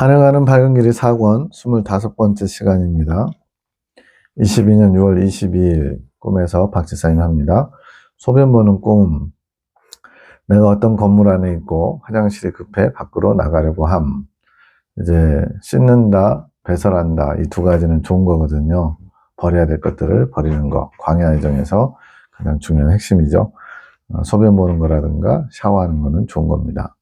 하늘가는 밝은 길이 4권 25번째 시간입니다. 22년 6월 22일 꿈에서 박지사님 합니다. 소변 보는 꿈. 내가 어떤 건물 안에 있고 화장실이 급해 밖으로 나가려고 함. 이제 씻는다, 배설한다, 이 두 가지는 좋은 거거든요. 버려야 될 것들을 버리는 거. 광야의정에서 가장 중요한 핵심이죠. 소변 보는 거라든가 샤워하는 거는 좋은 겁니다.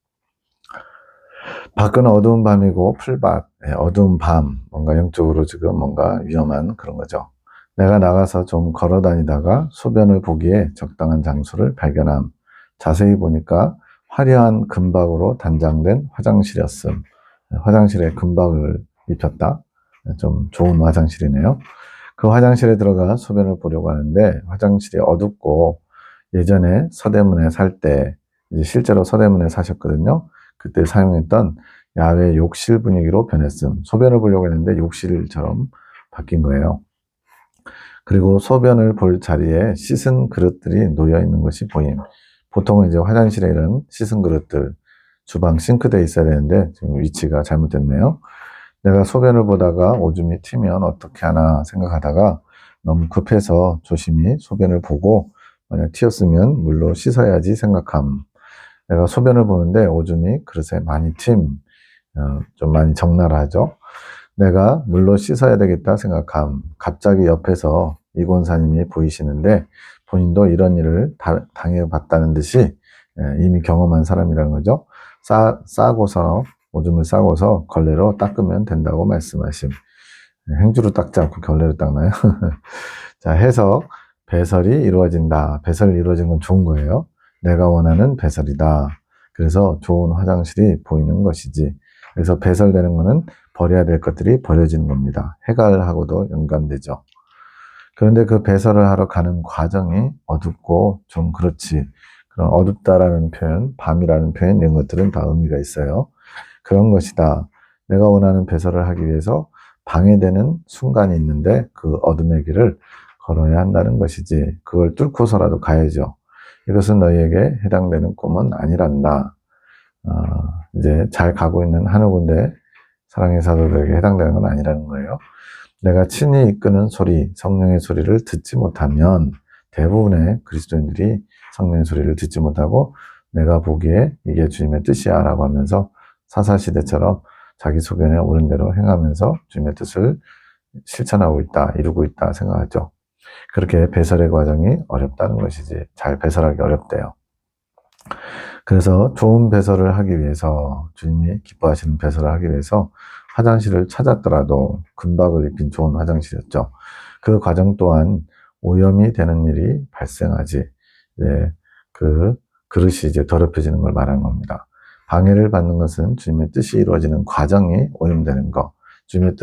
밖은 어두운 밤이고 풀밭, 어두운 밤, 뭔가 영적으로 지금 뭔가 위험한 그런 거죠. 내가 나가서 좀 걸어 다니다가 소변을 보기에 적당한 장소를 발견함. 자세히 보니까 화려한 금박으로 단장된 화장실이었음. 화장실에 금박을 입혔다. 좀 좋은 화장실이네요. 그 화장실에 들어가 소변을 보려고 하는데 화장실이 어둡고 예전에 서대문에 살 때 이제 실제로 서대문에 사셨거든요. 그때 사용했던 야외 욕실 분위기로 변했음. 소변을 보려고 했는데 욕실처럼 바뀐 거예요. 그리고 소변을 볼 자리에 씻은 그릇들이 놓여 있는 것이 보임. 보통은 이제 화장실에 이런 씻은 그릇들, 주방 싱크대에 있어야 되는데 지금 위치가 잘못됐네요. 내가 소변을 보다가 오줌이 튀면 어떻게 하나 생각하다가 너무 급해서 조심히 소변을 보고 만약 튀었으면 물로 씻어야지 생각함. 내가 소변을 보는데 오줌이 그릇에 많이 좀 많이 적나라하죠. 내가 물로 씻어야 되겠다 생각함. 갑자기 옆에서 이곤사님이 보이시는데 본인도 이런 일을 당해봤다는 듯이 이미 경험한 사람이라는 거죠. 싸고서 오줌을 싸고서 걸레로 닦으면 된다고 말씀하심. 행주로 닦지 않고 걸레로 닦나요? 자, 해석. 배설이 이루어진다. 배설이 이루어진 건 좋은 거예요. 내가 원하는 배설이다. 그래서 좋은 화장실이 보이는 것이지. 그래서 배설되는 거는 버려야 될 것들이 버려지는 겁니다. 해갈하고도 연관되죠. 그런데 그 배설을 하러 가는 과정이 어둡고 좀 그렇지. 그런 어둡다라는 표현, 밤이라는 표현, 이런 것들은 다 의미가 있어요. 그런 것이다. 내가 원하는 배설을 하기 위해서 방해되는 순간이 있는데 그 어둠의 길을 걸어야 한다는 것이지. 그걸 뚫고서라도 가야죠. 이것은 너희에게 해당되는 꿈은 아니란다. 이제 잘 가고 있는 하늘 군대 사랑의 사도들에게 해당되는 건 아니라는 거예요. 내가 친히 이끄는 소리, 성령의 소리를 듣지 못하면 대부분의 그리스도인들이 성령의 소리를 듣지 못하고 내가 보기에 이게 주님의 뜻이야 라고 하면서 사사시대처럼 자기 소견에 옳은 대로 행하면서 주님의 뜻을 실천하고 있다, 이루고 있다 생각하죠. 그렇게 배설의 과정이 어렵다는 것이지. 잘 배설하기 어렵대요. 그래서 좋은 배설을 하기 위해서 주님이 기뻐하시는 배설을 하기 위해서 화장실을 찾았더라도 금박을 입힌 좋은 화장실이었죠. 그 과정 또한 오염이 되는 일이 발생하지. 그 그릇이 이제 더럽혀지는 걸 말하는 겁니다. 방해를 받는 것은 주님의 뜻이 이루어지는 과정이 오염되는 거. 주님의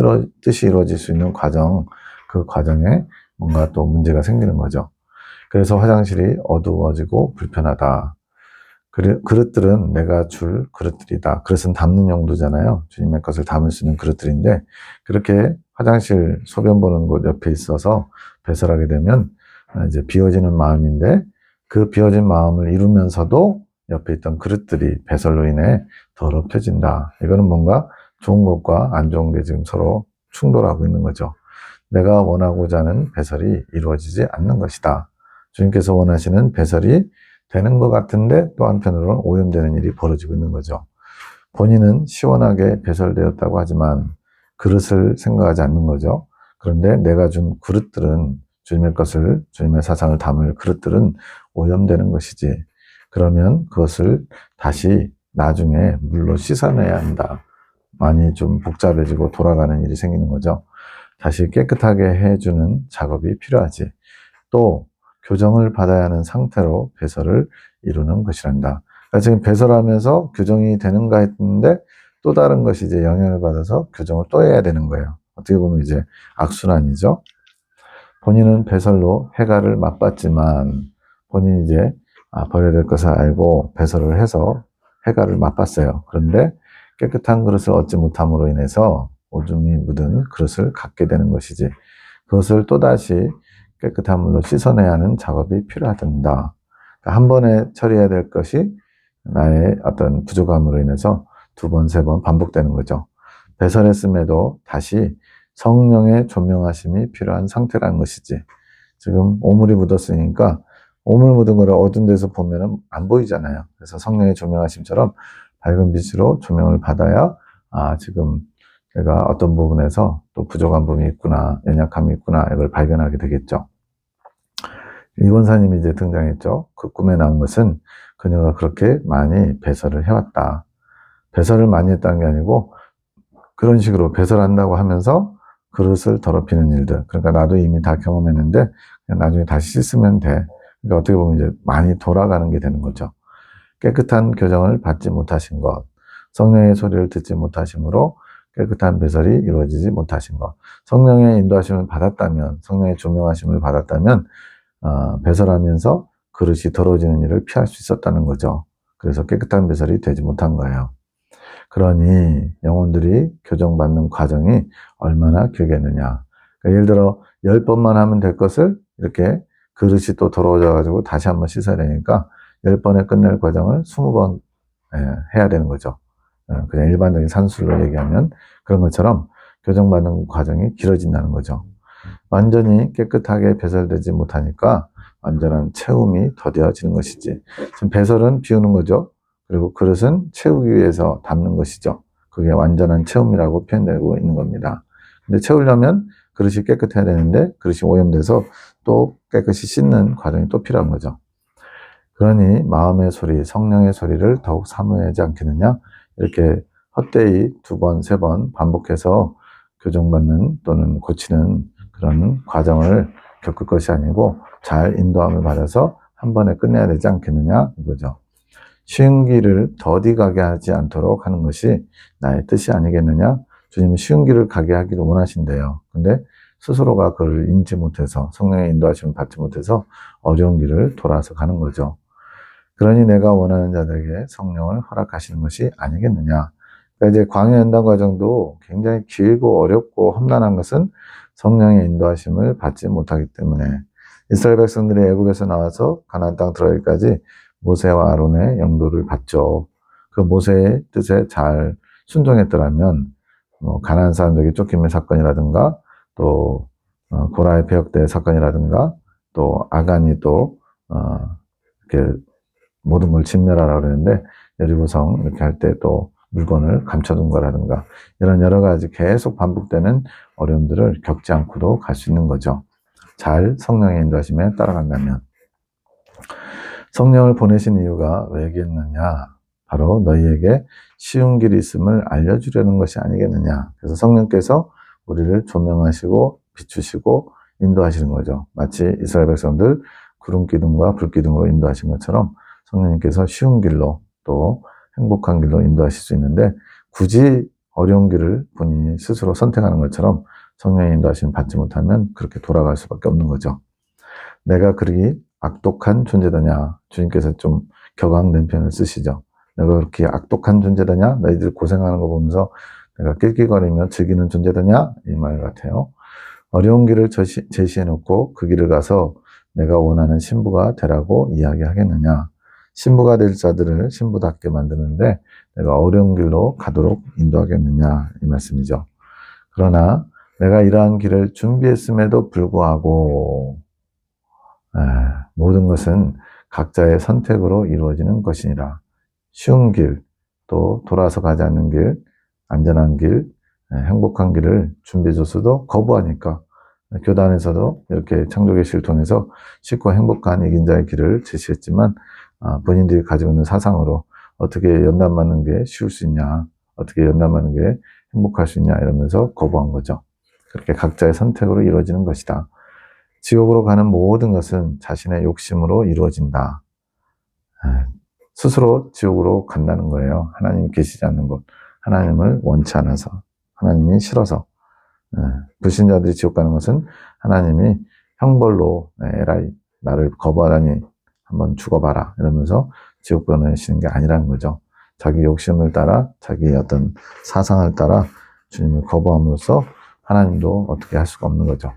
뜻이 이루어질 수 있는 과정, 그 과정에 뭔가 또 문제가 생기는 거죠. 그래서 화장실이 어두워지고 불편하다. 그릇들은 내가 줄 그릇들이다. 그릇은 담는 용도잖아요. 주님의 것을 담을 수 있는 그릇들인데 그렇게 화장실 소변 보는 곳 옆에 있어서 배설하게 되면 이제 비워지는 마음인데 그 비워진 마음을 이루면서도 옆에 있던 그릇들이 배설로 인해 더럽혀진다. 이거는 뭔가 좋은 것과 안 좋은 게 지금 서로 충돌하고 있는 거죠. 내가 원하고자 하는 배설이 이루어지지 않는 것이다. 주님께서 원하시는 배설이 되는 것 같은데 또 한편으로는 오염되는 일이 벌어지고 있는 거죠. 본인은 시원하게 배설되었다고 하지만 그릇을 생각하지 않는 거죠. 그런데 내가 준 그릇들은 주님의 것을, 주님의 사상을 담을 그릇들은 오염되는 것이지. 그러면 그것을 다시 나중에 물로 씻어내야 한다. 많이 좀 복잡해지고 돌아가는 일이 생기는 거죠. 다시 깨끗하게 해주는 작업이 필요하지. 또 교정을 받아야 하는 상태로 배설을 이루는 것이란다. 그러니까 지금 배설하면서 교정이 되는가 했는데 또 다른 것이 이제 영향을 받아서 교정을 또 해야 되는 거예요. 어떻게 보면 이제 악순환이죠. 본인은 배설로 해갈을 맛봤지만 본인이 이제 버려야 될 것을 알고 배설을 해서 해갈을 맛봤어요. 그런데 깨끗한 그릇을 얻지 못함으로 인해서 오줌이 묻은 그릇을 갖게 되는 것이지. 그것을 또다시 깨끗한 물로 씻어내야 하는 작업이 필요하다. 그러니까 한 번에 처리해야 될 것이 나의 어떤 부족함으로 인해서 두 번, 세 번 반복되는 거죠. 배설했음에도 다시 성령의 조명하심이 필요한 상태라는 것이지. 지금 오물이 묻었으니까 오물 묻은 거를 어두운 데서 보면은 안 보이잖아요. 그래서 성령의 조명하심처럼 밝은 빛으로 조명을 받아야 지금 내가 어떤 부분에서 또 부족한 부분이 있구나, 연약함이 있구나, 이걸 발견하게 되겠죠. 이 권사님이 이제 등장했죠. 그 꿈에 나온 것은 그녀가 그렇게 많이 배설을 해왔다. 배설을 많이 했다는 게 아니고 그런 식으로 배설한다고 하면서 그릇을 더럽히는 일들. 그러니까 나도 이미 다 경험했는데 그냥 나중에 다시 씻으면 돼. 그러니까 어떻게 보면 이제 많이 돌아가는 게 되는 거죠. 깨끗한 교정을 받지 못하신 것, 성령의 소리를 듣지 못하심으로 깨끗한 배설이 이루어지지 못하신 것. 성령의 인도하심을 받았다면, 성령의 조명하심을 받았다면 배설하면서 그릇이 더러워지는 일을 피할 수 있었다는 거죠. 그래서 깨끗한 배설이 되지 못한 거예요. 그러니 영혼들이 교정받는 과정이 얼마나 길겠느냐. 그러니까 예를 들어 10번만 하면 될 것을 이렇게 그릇이 또 더러워져 가지고 다시 한번 씻어야 되니까 10번에 끝낼 과정을 20번 해야 되는 거죠. 그냥 일반적인 산술로 얘기하면 그런 것처럼 교정받는 과정이 길어진다는 거죠. 완전히 깨끗하게 배설되지 못하니까 완전한 채움이 더뎌지는 것이지. 지금 배설은 비우는 거죠. 그리고 그릇은 채우기 위해서 담는 것이죠. 그게 완전한 채움이라고 표현되고 있는 겁니다. 근데 채우려면 그릇이 깨끗해야 되는데 그릇이 오염돼서 또 깨끗이 씻는 과정이 또 필요한 거죠. 그러니 마음의 소리, 성령의 소리를 더욱 사모해야 하지 않겠느냐? 이렇게 헛되이 2번, 3번 반복해서 교정받는 또는 고치는 그런 과정을 겪을 것이 아니고 잘 인도함을 받아서 한 번에 끝내야 되지 않겠느냐 이거죠. 쉬운 길을 더디 가게 하지 않도록 하는 것이 나의 뜻이 아니겠느냐. 주님은 쉬운 길을 가게 하기를 원하신대요. 근데 스스로가 그걸 인지 못해서 성령의 인도하심을 받지 못해서 어려운 길을 돌아서 가는 거죠. 그러니 내가 원하는 자들에게 성령을 허락하시는 것이 아니겠느냐. 그러니까 이제 광야 연단 과정도 굉장히 길고 어렵고 험난한 것은 성령의 인도하심을 받지 못하기 때문에 이스라엘 백성들이 애굽에서 나와서 가나안 땅 들어가기까지 모세와 아론의 영도를 받죠. 그 모세의 뜻에 잘 순종했더라면 가나안 사람들에게 쫓김의 사건이라든가 또 고라의 폐역대 사건이라든가 또 아간이 또 이렇게 모든 걸 진멸하라고 그랬는데 여리고성 이렇게 할 때 또 물건을 감춰둔 거라든가 이런 여러 가지 계속 반복되는 어려움들을 겪지 않고도 갈 수 있는 거죠. 잘 성령의 인도하심에 따라간다면. 성령을 보내신 이유가 왜겠느냐? 바로 너희에게 쉬운 길이 있음을 알려주려는 것이 아니겠느냐? 그래서 성령께서 우리를 조명하시고 비추시고 인도하시는 거죠. 마치 이스라엘 백성들 구름 기둥과 불 기둥으로 인도하신 것처럼 성령님께서 쉬운 길로 또 행복한 길로 인도하실 수 있는데 굳이 어려운 길을 본인이 스스로 선택하는 것처럼 성령의 인도하심을 받지 못하면 그렇게 돌아갈 수밖에 없는 거죠. 내가 그리 악독한 존재다냐. 주님께서 좀 격앙된 표현을 쓰시죠. 내가 그렇게 악독한 존재다냐. 너희들 고생하는 거 보면서 내가 낄낄거리며 즐기는 존재다냐. 이 말 같아요. 어려운 길을 제시해놓고 그 길을 가서 내가 원하는 신부가 되라고 이야기하겠느냐. 신부가 될 자들을 신부답게 만드는데 내가 어려운 길로 가도록 인도하겠느냐. 이 말씀이죠. 그러나 내가 이러한 길을 준비했음에도 불구하고 모든 것은 각자의 선택으로 이루어지는 것이니라. 쉬운 길, 또 돌아서 가지 않는 길, 안전한 길, 행복한 길을 준비해줬어도 거부하니까 교단에서도 이렇게 창조계시를 통해서 쉽고 행복한 이긴 자의 길을 제시했지만 본인들이 가지고 있는 사상으로 어떻게 연단받는 게 쉬울 수 있냐, 어떻게 연단받는 게 행복할 수 있냐 이러면서 거부한 거죠. 그렇게 각자의 선택으로 이루어지는 것이다. 지옥으로 가는 모든 것은 자신의 욕심으로 이루어진다. 스스로 지옥으로 간다는 거예요. 하나님이 계시지 않는 곳. 하나님을 원치 않아서. 하나님이 싫어서. 불신자들이 지옥 가는 것은 하나님이 형벌로 에라이 나를 거부하다니 한번 죽어봐라 이러면서 지옥 보내시는 게 아니라는 거죠. 자기 욕심을 따라 자기 어떤 사상을 따라 주님을 거부함으로써 하나님도 어떻게 할 수가 없는 거죠.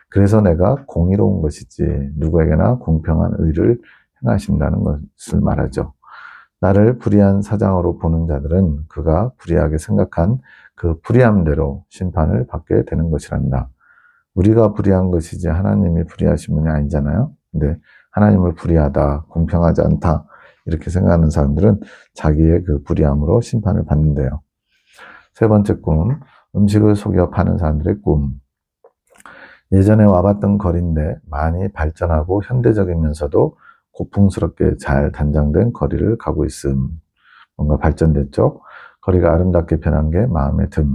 그래서 내가 공의로운 것이지 누구에게나 공평한 의를 행하신다는 것을 말하죠. 나를 불의한 사장으로 보는 자들은 그가 불의하게 생각한 그 불의함대로 심판을 받게 되는 것이란다. 우리가 불의한 것이지 하나님이 불의하신 분이 아니잖아요. 근데 하나님을 불의하다, 공평하지 않다 이렇게 생각하는 사람들은 자기의 그 불의함으로 심판을 받는데요. 세 번째 꿈, 음식을 속여 파는 사람들의 꿈. 예전에 와봤던 거리인데 많이 발전하고 현대적이면서도 고풍스럽게 잘 단장된 거리를 가고 있음. 뭔가 발전됐죠? 거리가 아름답게 변한 게 마음에 듦.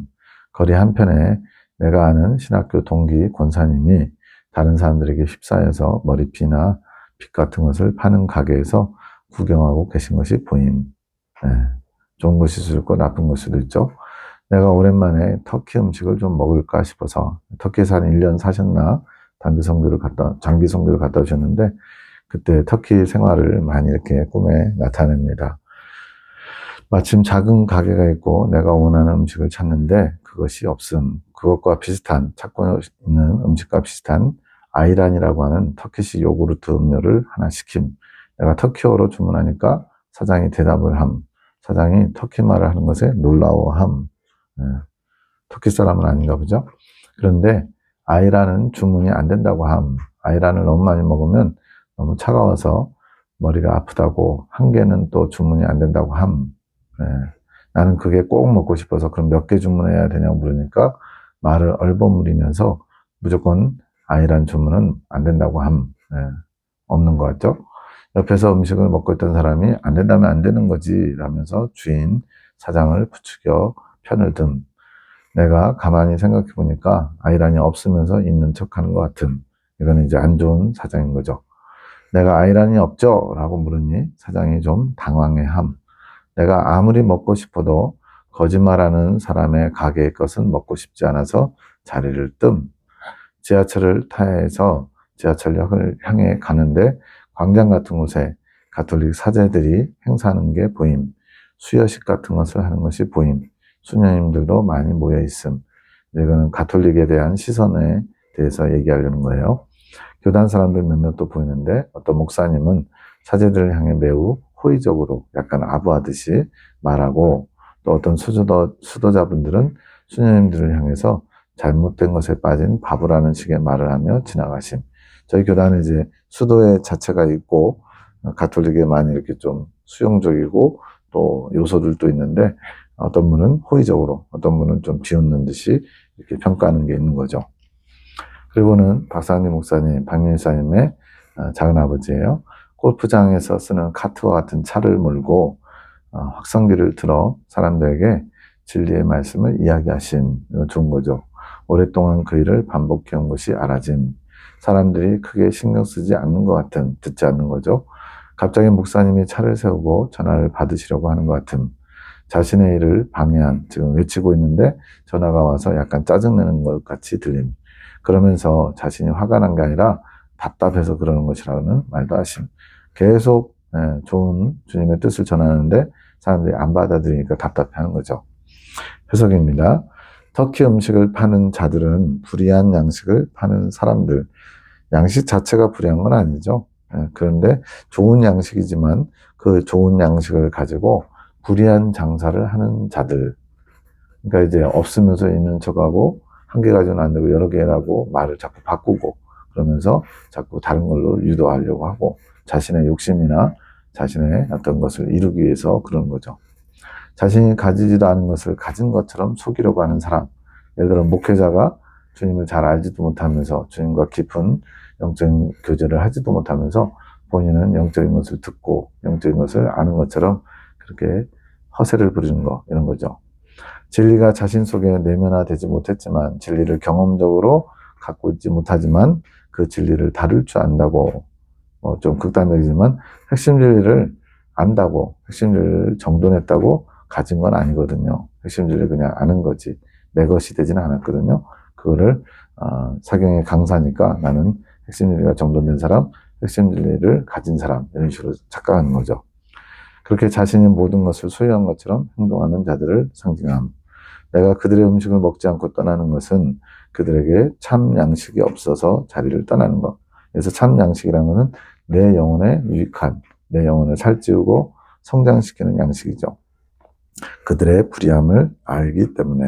거리 한편에 내가 아는 신학교 동기 권사님이 다른 사람들에게 휩싸여서 머리피나 빗 같은 것을 파는 가게에서 구경하고 계신 것이 보임. 네. 좋은 것일 수도 있고 나쁜 것일 수도 있죠. 내가 오랜만에 터키 음식을 좀 먹을까 싶어서 터키에서 한 1년 사셨나 장기 선교를 갔다 오셨는데 그때 터키 생활을 많이 이렇게 꿈에 나타냅니다. 마침 작은 가게가 있고 내가 원하는 음식을 찾는데 그것이 없음. 그것과 비슷한 찾고 있는 음식과 비슷한 아이란이라고 하는 터키식 요구르트 음료를 하나 시킴. 내가 터키어로 주문하니까 사장이 대답을 함. 사장이 터키 말을 하는 것에 놀라워함. 터키 사람은 아닌가 보죠. 그런데 아이란은 주문이 안 된다고 함. 아이란을 너무 많이 먹으면 너무 차가워서 머리가 아프다고 한 개는 또 주문이 안 된다고 함. 나는 그게 꼭 먹고 싶어서 그럼 몇 개 주문해야 되냐고 물으니까 말을 얼버무리면서 무조건 아이란 주문은 안 된다고 함. 없는 것 같죠? 옆에서 음식을 먹고 있던 사람이 안 된다면 안 되는 거지 라면서 주인, 사장을 부추겨 편을 듦. 내가 가만히 생각해 보니까 아이란이 없으면서 있는 척 하는 것 같음. 이건 이제 안 좋은 사장인 거죠. 내가 아이란이 없죠? 라고 물으니 사장이 좀 당황해 함. 내가 아무리 먹고 싶어도 거짓말하는 사람의 가게의 것은 먹고 싶지 않아서 자리를 뜸. 지하철을 타야해서 지하철역을 향해 가는데 광장 같은 곳에 가톨릭 사제들이 행사하는 게 보임. 수여식 같은 것을 하는 것이 보임. 수녀님들도 많이 모여 있음. 이거는 가톨릭에 대한 시선에 대해서 얘기하려는 거예요. 교단 사람들 몇몇도 보이는데 어떤 목사님은 사제들을 향해 매우 호의적으로 약간 아부하듯이 말하고 또 어떤 수도자분들은 수녀님들을 향해서 잘못된 것에 빠진 바보라는 식의 말을 하며 지나가심. 저희 교단은 이제 수도의 자체가 있고 가톨릭에 많이 이렇게 좀 수용적이고 또 요소들도 있는데 어떤 분은 호의적으로 어떤 분은 좀 비웃는 듯이 이렇게 평가하는 게 있는 거죠. 그리고는 박상리 목사님, 박민사님의 작은아버지예요. 골프장에서 쓰는 카트와 같은 차를 몰고 확성기를 들어 사람들에게 진리의 말씀을 이야기하심. 좋은 거죠. 오랫동안 그 일을 반복해온 것이 알아짐. 사람들이 크게 신경 쓰지 않는 것 같음. 듣지 않는 거죠. 갑자기 목사님이 차를 세우고 전화를 받으시려고 하는 것 같음. 자신의 일을 방해한, 지금 외치고 있는데 전화가 와서 약간 짜증내는 것 같이 들림. 그러면서 자신이 화가 난 게 아니라 답답해서 그러는 것이라는 말도 하심. 계속 좋은 주님의 뜻을 전하는데 사람들이 안 받아들이니까 답답해하는 거죠. 해석입니다. 터키 음식을 파는 자들은 불의한 양식을 파는 사람들. 양식 자체가 불의한 건 아니죠. 그런데 좋은 양식이지만 그 좋은 양식을 가지고 불의한 장사를 하는 자들. 그러니까 이제 없으면서 있는 척하고 한 개 가지고는 안 되고 여러 개라고 말을 자꾸 바꾸고 그러면서 자꾸 다른 걸로 유도하려고 하고 자신의 욕심이나 자신의 어떤 것을 이루기 위해서 그러는 거죠. 자신이 가지지도 않은 것을 가진 것처럼 속이려고 하는 사람. 예를 들어 목회자가 주님을 잘 알지도 못하면서 주님과 깊은 영적인 교제를 하지도 못하면서 본인은 영적인 것을 듣고 영적인 것을 아는 것처럼 그렇게 허세를 부리는 거 이런 거죠. 진리가 자신 속에 내면화되지 못했지만 진리를 경험적으로 갖고 있지 못하지만 그 진리를 다룰 줄 안다고 좀 극단적이지만 핵심 진리를 안다고 핵심 진리를 정돈했다고 가진 건 아니거든요. 핵심 진리를 그냥 아는 거지 내 것이 되지는 않았거든요. 그거를 사경의 강사니까 나는 핵심 진리가 정돈된 사람, 핵심 진리를 가진 사람 이런 식으로 착각하는 거죠. 그렇게 자신이 모든 것을 소유한 것처럼 행동하는 자들을 상징함. 내가 그들의 음식을 먹지 않고 떠나는 것은 그들에게 참 양식이 없어서 자리를 떠나는 것. 그래서 참 양식이라는 것은 내 영혼에 유익한, 내 영혼을 살찌우고 성장시키는 양식이죠. 그들의 불의함을 알기 때문에.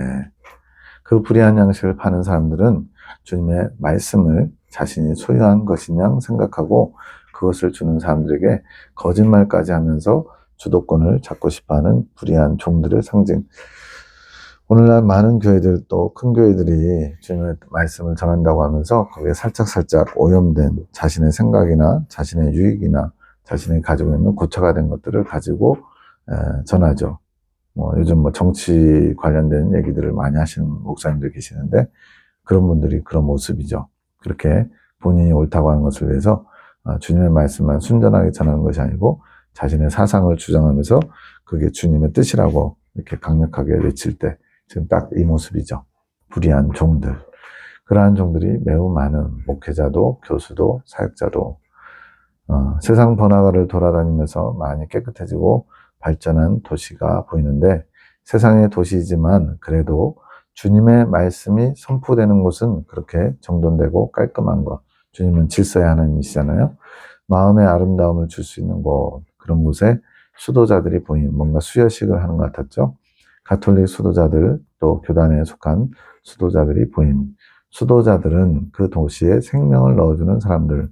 그 불의한 양식을 파는 사람들은 주님의 말씀을 자신이 소유한 것이냐 생각하고 그것을 주는 사람들에게 거짓말까지 하면서 주도권을 잡고 싶어하는 불의한 종들의 상징. 오늘날 많은 교회들, 또 큰 교회들이 주님의 말씀을 전한다고 하면서 거기에 살짝살짝 오염된 자신의 생각이나 자신의 유익이나 자신이 가지고 있는 고쳐가 된 것들을 가지고 전하죠. 요즘 정치 관련된 얘기들을 많이 하시는 목사님들 계시는데 그런 분들이 그런 모습이죠. 그렇게 본인이 옳다고 하는 것을 위해서 주님의 말씀만 순전하게 전하는 것이 아니고 자신의 사상을 주장하면서 그게 주님의 뜻이라고 이렇게 강력하게 외칠 때 지금 딱 이 모습이죠. 불의한 종들. 그러한 종들이 매우 많은 목회자도 교수도 사역자도 세상 번화가를 돌아다니면서 많이 깨끗해지고 발전한 도시가 보이는데 세상의 도시이지만 그래도 주님의 말씀이 선포되는 곳은 그렇게 정돈되고 깔끔한 것. 주님은 질서의 하나님이시잖아요. 마음의 아름다움을 줄 수 있는 곳, 그런 곳에 수도자들이 보임. 뭔가 수여식을 하는 것 같았죠. 가톨릭 수도자들, 또 교단에 속한 수도자들이 보임. 수도자들은 그 도시에 생명을 넣어주는 사람들.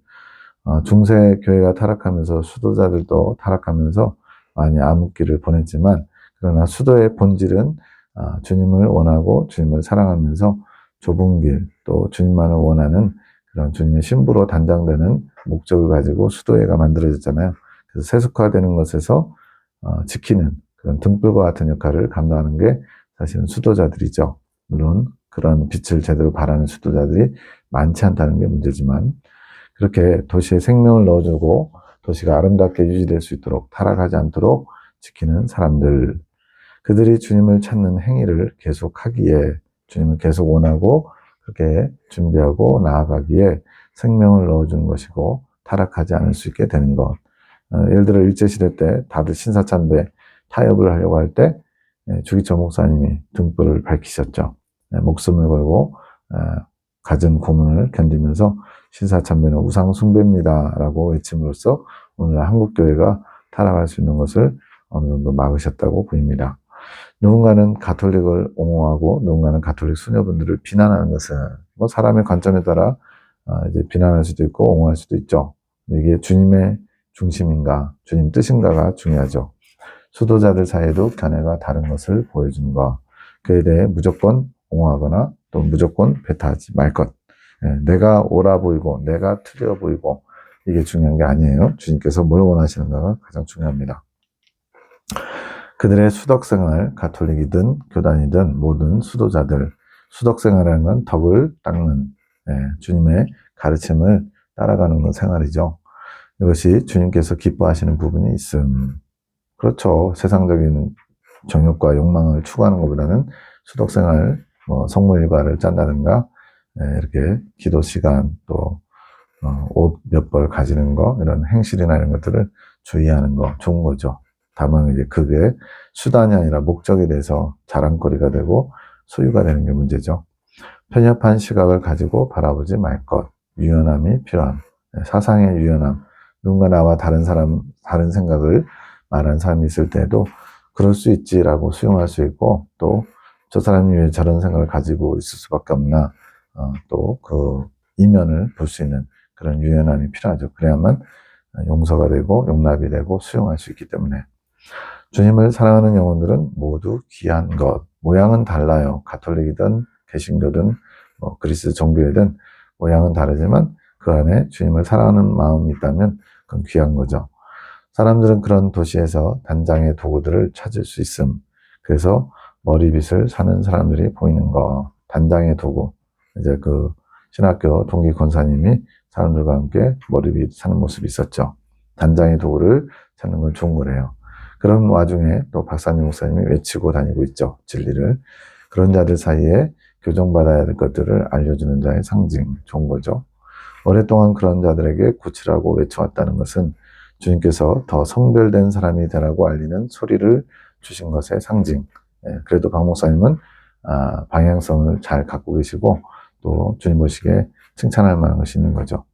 중세 교회가 타락하면서 수도자들도 타락하면서 많이 암흑기를 보냈지만 그러나 수도의 본질은 주님을 원하고 주님을 사랑하면서 좁은 길, 또 주님만을 원하는 그런 주님의 신부로 단장되는 목적을 가지고 수도회가 만들어졌잖아요. 그래서 세속화되는 것에서 지키는 그런 등불과 같은 역할을 감당하는 게 사실은 수도자들이죠. 물론 그런 빛을 제대로 발하는 수도자들이 많지 않다는 게 문제지만 그렇게 도시에 생명을 넣어주고 도시가 아름답게 유지될 수 있도록 타락하지 않도록 지키는 사람들. 그들이 주님을 찾는 행위를 계속하기에 주님을 계속 원하고 그렇게 준비하고 나아가기에 생명을 넣어주는 것이고 타락하지 않을 수 있게 되는 것. 예를 들어 일제시대 때 다들 신사참배 타협을 하려고 할 때 주기철 목사님이 등불을 밝히셨죠. 목숨을 걸고 갖은 고문을 견디면서 신사참배는 우상숭배입니다 라고 외침으로써 오늘 한국교회가 타락할 수 있는 것을 어느 정도 막으셨다고 보입니다. 누군가는 가톨릭을 옹호하고 누군가는 가톨릭 수녀분들을 비난하는 것은 사람의 관점에 따라 이제 비난할 수도 있고 옹호할 수도 있죠. 이게 주님의 중심인가, 주님 뜻인가가 중요하죠. 수도자들 사이에도 견해가 다른 것을 보여주는 것. 그에 대해 무조건 옹호하거나 또 무조건 배타하지 말 것. 내가 옳아 보이고 내가 틀려 보이고 이게 중요한 게 아니에요. 주님께서 뭘 원하시는가가 가장 중요합니다. 그들의 수덕생활, 가톨릭이든 교단이든 모든 수도자들, 수덕생활이라는 건 덕을 닦는 주님의 가르침을 따라가는 건 생활이죠. 이것이 주님께서 기뻐하시는 부분이 있음. 그렇죠. 세상적인 정욕과 욕망을 추구하는 것보다는 수덕생활, 성모일과를 짠다든가 이렇게 기도 시간 또 옷 몇 벌 가지는 거 이런 행실이나 이런 것들을 주의하는 거 좋은 거죠. 다만 이제 그게 수단이 아니라 목적에 대해서 자랑거리가 되고 소유가 되는 게 문제죠. 편협한 시각을 가지고 바라보지 말 것. 유연함이 필요함. 사상의 유연함. 누군가 나와 다른 생각을 말하는 사람이 있을 때도 그럴 수 있지라고 수용할 수 있고 또 저 사람이 왜 저런 생각을 가지고 있을 수밖에 없나 또 그 이면을 볼 수 있는 그런 유연함이 필요하죠. 그래야만 용서가 되고 용납이 되고 수용할 수 있기 때문에 주님을 사랑하는 영혼들은 모두 귀한 것. 모양은 달라요. 가톨릭이든 개신교든 그리스 종교이든 모양은 다르지만 그 안에 주님을 사랑하는 마음이 있다면 그건 귀한 거죠. 사람들은 그런 도시에서 단장의 도구들을 찾을 수 있음. 그래서 머리빗을 사는 사람들이 보이는 거. 단장의 도구. 이제 그 신학교 동기 권사님이 사람들과 함께 머리빗 사는 모습이 있었죠. 단장의 도구를 찾는 건 좋은 거래요. 그런 와중에 또 박사님 목사님이 외치고 다니고 있죠. 진리를. 그런 자들 사이에 교정받아야 될 것들을 알려주는 자의 상징. 좋은 거죠. 오랫동안 그런 자들에게 고치라고 외쳐왔다는 것은 주님께서 더 성별된 사람이 되라고 알리는 소리를 주신 것의 상징. 그래도 박 목사님은 방향성을 잘 갖고 계시고 또 주님 보시기에 칭찬할 만한 것이 있는 거죠.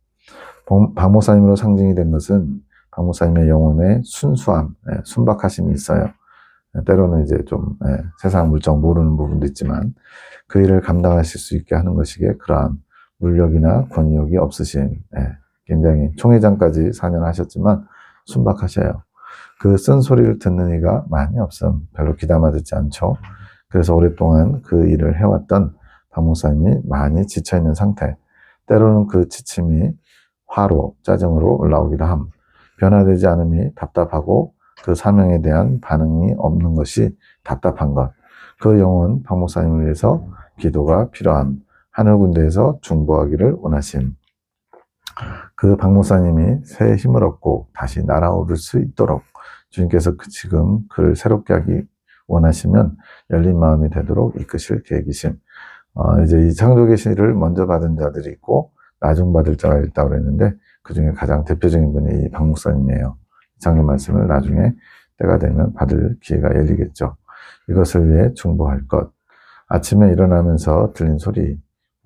박 목사님으로 상징이 된 것은 박 목사님의 영혼에 순수함, 순박하심이 있어요. 때로는 이제 좀 세상 물정 모르는 부분도 있지만 그 일을 감당하실 수 있게 하는 것이기에 그러한 물력이나 권력이 없으신 굉장히 총회장까지 4년 하셨지만 순박하셔요. 그 쓴소리를 듣는 이가 많이 없음. 별로 귀담아 듣지 않죠. 그래서 오랫동안 그 일을 해왔던 박 목사님이 많이 지쳐있는 상태. 때로는 그 지침이 화로, 짜증으로 올라오기도 함. 변화되지 않음이 답답하고 그 사명에 대한 반응이 없는 것이 답답한 것. 그 영혼 박 목사님을 위해서 기도가 필요함. 하늘 군대에서 중보하기를 원하심. 그 박 목사님이 새 힘을 얻고 다시 날아오를 수 있도록 주님께서 지금 그를 새롭게 하기 원하시면 열린 마음이 되도록 이끄실 계획이심. 이제 이 창조 계시를 먼저 받은 자들이 있고 나중 받을 자가 있다고 그랬는데 그 중에 가장 대표적인 분이 이 박 목사님이에요. 창조 말씀을 나중에 때가 되면 받을 기회가 열리겠죠. 이것을 위해 중보할 것. 아침에 일어나면서 들린 소리,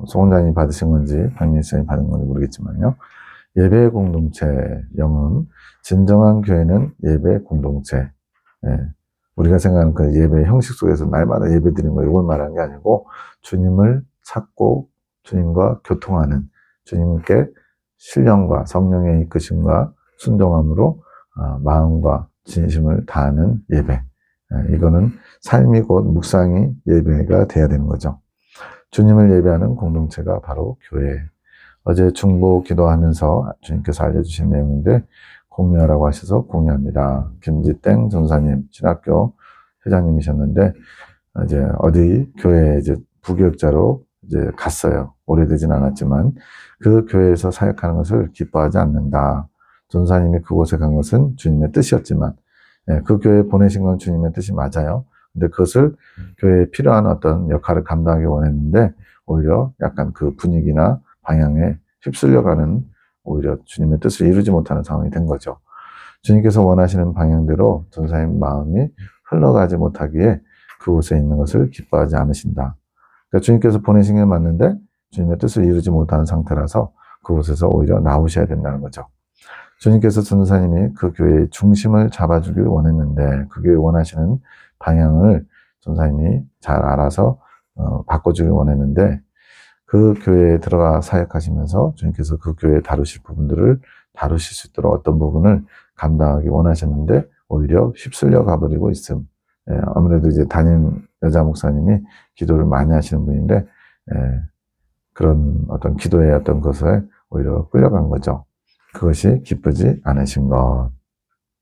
송원장이 받으신 건지 박민수님이 받은 건지 모르겠지만요. 예배 공동체 영은 진정한 교회는 예배 공동체. 우리가 생각하는 그 예배 형식 속에서 날마다 예배 드리는 거 이걸 말하는 게 아니고 주님을 찾고 주님과 교통하는 주님께 신령과 성령의 이끄심과 순종함으로 마음과 진심을 다하는 예배. 이거는 삶이 곧 묵상이 예배가 돼야 되는 거죠. 주님을 예배하는 공동체가 바로 교회. 어제 중보 기도하면서 주님께서 알려주신 내용인데 공유하라고 하셔서 공유합니다. 김지땡 전사님 신학교 회장님이셨는데 이제 어디 교회 이제 부교육자로 이제 갔어요. 오래되진 않았지만 그 교회에서 사역하는 것을 기뻐하지 않는다. 전사님이 그곳에 간 것은 주님의 뜻이었지만 그 교회에 보내신 건 주님의 뜻이 맞아요. 근데 그것을 교회에 필요한 어떤 역할을 감당하기 원했는데 오히려 약간 그 분위기나 방향에 휩쓸려가는 오히려 주님의 뜻을 이루지 못하는 상황이 된 거죠. 주님께서 원하시는 방향대로 전사님 마음이 흘러가지 못하기에 그곳에 있는 것을 기뻐하지 않으신다. 그러니까 주님께서 보내신 게 맞는데 주님의 뜻을 이루지 못하는 상태라서 그곳에서 오히려 나오셔야 된다는 거죠. 주님께서 전사님이 그 교회의 중심을 잡아주길 원했는데 그 교회 원하시는 방향을 전사님이 잘 알아서 바꿔주길 원했는데 그 교회에 들어가 사역하시면서 주님께서 그 교회에 다루실 부분들을 다루실 수 있도록 어떤 부분을 감당하기 원하셨는데 오히려 휩쓸려 가버리고 있음. 아무래도 이제 담임 여자 목사님이 기도를 많이 하시는 분인데 그런 어떤 기도의 어떤 것에 오히려 끌려간 거죠. 그것이 기쁘지 않으신 것.